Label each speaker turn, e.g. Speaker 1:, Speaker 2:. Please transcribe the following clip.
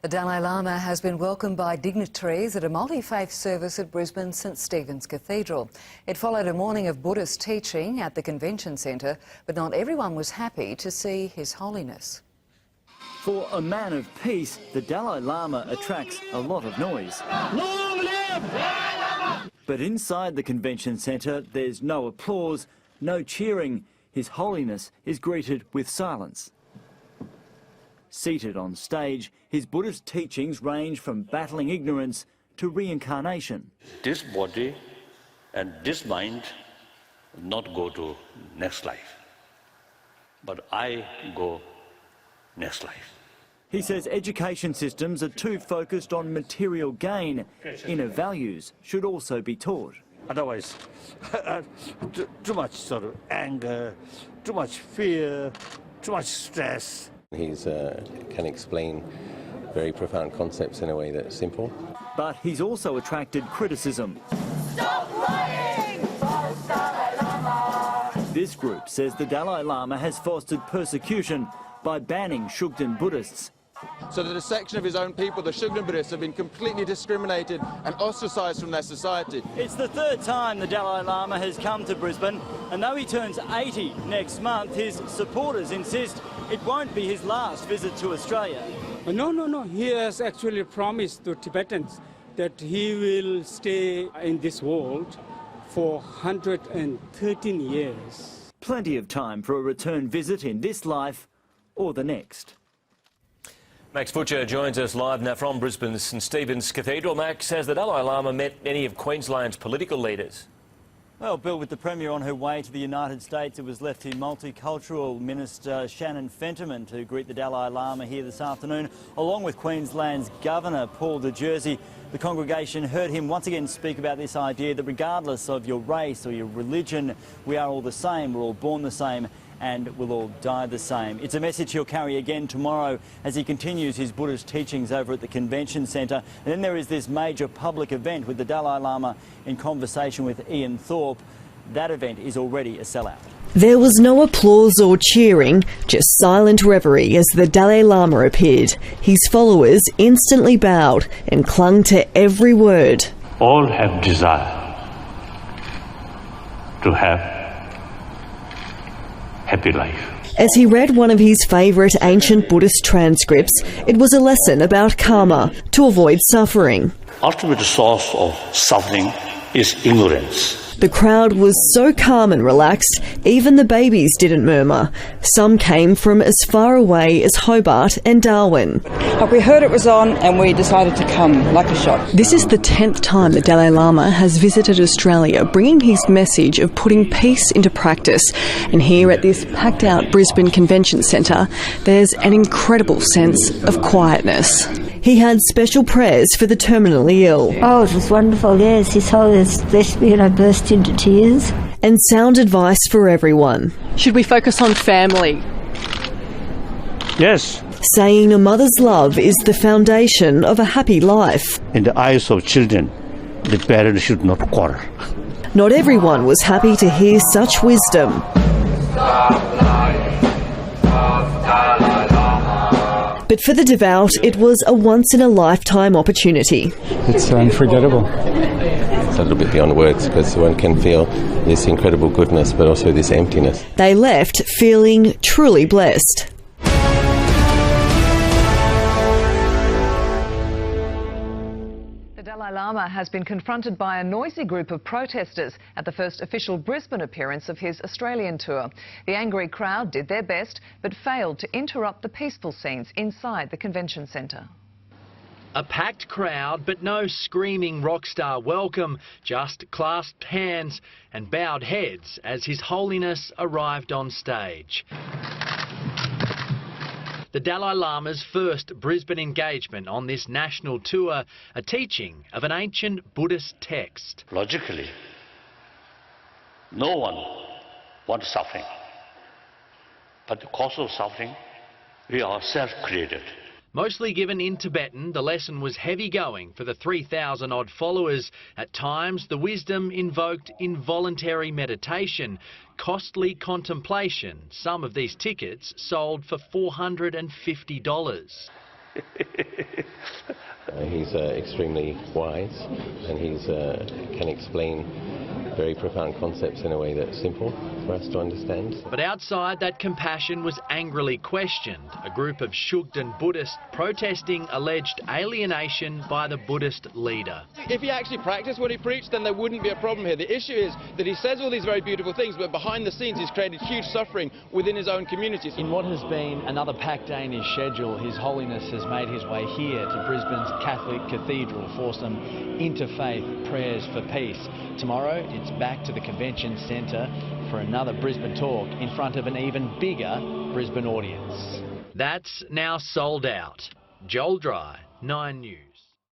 Speaker 1: The Dalai Lama has been welcomed by dignitaries at a multi-faith service at Brisbane St Stephen's Cathedral. It followed a morning of Buddhist teaching at the Convention Centre, but not everyone was happy to see His Holiness.
Speaker 2: For a man of peace, the Dalai Lama attracts a lot of noise. Long live! But inside the Convention Centre, there's no applause, no cheering. His Holiness is greeted with silence. Seated on stage, his Buddhist teachings range from battling ignorance to reincarnation.
Speaker 3: This body and this mind not go to next life, but I go next life.
Speaker 2: He says education systems are too focused on material gain. Inner values should also be taught.
Speaker 4: Otherwise, too much sort of anger, too much fear, too much stress.
Speaker 5: He can explain very profound concepts in a way that's simple.
Speaker 2: But he's also attracted criticism.
Speaker 6: Stop lying! False Dalai Lama!
Speaker 2: This group says the Dalai Lama has fostered persecution by banning Shugden Buddhists.
Speaker 7: So that a section of his own people, the Shugden Buddhists, have been completely discriminated and ostracised from their society.
Speaker 2: It's the third time the Dalai Lama has come to Brisbane, and though he turns 80 next month, his supporters insist it won't be his last visit to Australia.
Speaker 8: No. He has actually promised to Tibetans that he will stay in this world for 113 years.
Speaker 2: Plenty of time for a return visit in this life or the next.
Speaker 9: Max Butcher joins us live now from Brisbane's St Stephen's Cathedral. Max, has the Dalai Lama met any of Queensland's political leaders?
Speaker 2: Well, Bill, with the Premier on her way to the United States, it was left to Multicultural Minister Shannon Fentiman to greet the Dalai Lama here this afternoon, along with Queensland's Governor Paul de Jersey. The congregation heard him once again speak about this idea that regardless of your race or your religion, we are all the same, we're all born the same, and we'll all die the same. It's a message he'll carry again tomorrow as he continues his Buddhist teachings over at the Convention Centre. And then there is this major public event with the Dalai Lama in conversation with Ian Thorpe. That event is already a sellout.
Speaker 10: There was no applause or cheering, just silent reverie as the Dalai Lama appeared. His followers instantly bowed and clung to every word.
Speaker 3: All have desire to have happy life.
Speaker 10: As he read one of his favourite ancient Buddhist transcripts, it was a lesson about karma, to avoid suffering.
Speaker 3: Ultimate source of suffering is ignorance.
Speaker 10: The crowd was so calm and relaxed, even the babies didn't murmur. Some came from as far away as Hobart and Darwin.
Speaker 11: We heard it was on and we decided to come like a shot.
Speaker 10: This is the 10th time the Dalai Lama has visited Australia, bringing his message of putting peace into practice. And here at this packed-out Brisbane Convention Centre, there's an incredible sense of quietness. He had special prayers for the terminally ill.
Speaker 12: Oh, it was wonderful, yes. His Holiness blessed me and I burst into tears.
Speaker 10: And sound advice for everyone.
Speaker 13: Should we focus on family?
Speaker 4: Yes.
Speaker 10: Saying a mother's love is the foundation of a happy life.
Speaker 4: In the eyes of children, the parents should not quarrel.
Speaker 10: Not everyone was happy to hear such wisdom. But for the devout, it was a once-in-a-lifetime opportunity.
Speaker 8: It's unforgettable.
Speaker 5: It's a little bit beyond words because one can feel this incredible goodness but also this emptiness.
Speaker 10: They left feeling truly blessed.
Speaker 1: The Dalai Lama has been confronted by a noisy group of protesters at the first official Brisbane appearance of his Australian tour. The angry crowd did their best but failed to interrupt the peaceful scenes inside the Convention Centre.
Speaker 14: A packed crowd, but no screaming rock star welcome, just clasped hands and bowed heads as His Holiness arrived on stage. The Dalai Lama's first Brisbane engagement on this national tour, a teaching of an ancient Buddhist text.
Speaker 3: Logically, no one wants suffering. But the cause of suffering, we are self-created.
Speaker 14: Mostly given in Tibetan, the lesson was heavy going for the 3,000 odd followers. At times, the wisdom invoked involuntary meditation, costly contemplation. Some of these tickets sold for $450.
Speaker 5: He's extremely wise, and he can explain very profound concepts in a way that's simple for us to understand.
Speaker 14: But outside, that compassion was angrily questioned. A group of Shugden Buddhists protesting alleged alienation by the Buddhist leader.
Speaker 7: If he actually practiced what he preached, then there wouldn't be a problem here. The issue is that he says all these very beautiful things, but behind the scenes he's created huge suffering within his own communities.
Speaker 14: In what has been another packed day in his schedule, His Holiness has made his way here to Brisbane's Catholic Cathedral for some interfaith prayers for peace. Tomorrow, it's back to the Convention Centre for another Brisbane talk in front of an even bigger Brisbane audience. That's now sold out. Joel Dry, 9 News.